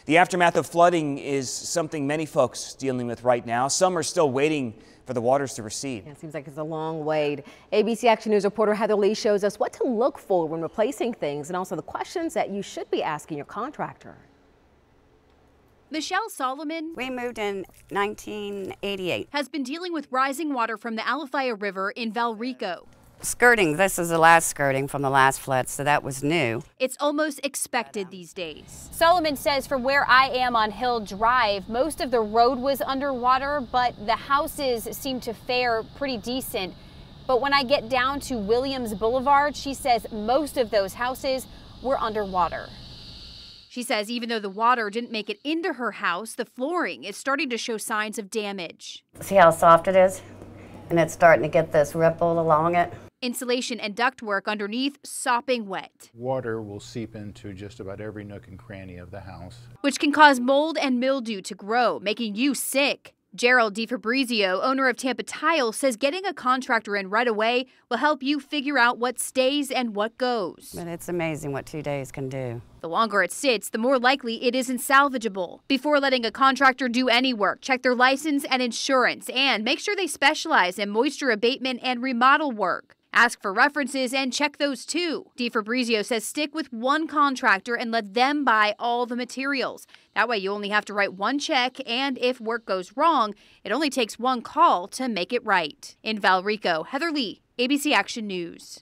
The aftermath of flooding is something many folks dealing with right now. Some are still waiting for the waters to recede. It seems like it's a long wait. ABC Action News reporter Heather Lee shows us what to look for when replacing things and also the questions that you should be asking your contractor. Michelle Solomon, we moved in 1988, has been dealing with rising water from the Alafaya River in Valrico. Skirting, this is the last skirting from the last flood, so that was new. It's almost expected these days. Solomon says from where I am on Hill Drive, most of the road was underwater, but the houses seem to fare pretty decent. But when I get down to Williams Boulevard, she says most of those houses were underwater. She says even though the water didn't make it into her house, the flooring is starting to show signs of damage. See how soft it is? And it's starting to get this ripple along it. Insulation and ductwork underneath sopping wet. Water will seep into just about every nook and cranny of the house, which can cause mold and mildew to grow, making you sick. Gerald DiFabrizio, owner of Tampa Tile, says getting a contractor in right away will help you figure out what stays and what goes. But it's amazing what 2 days can do. The longer it sits, the more likely it isn't salvageable. Before letting a contractor do any work, check their license and insurance, and make sure they specialize in moisture abatement and remodel work. Ask for references and check those too. DiFabrizio says stick with one contractor and let them buy all the materials. That way you only have to write one check, and if work goes wrong, it only takes one call to make it right. In Valrico, Heather Lee, ABC Action News.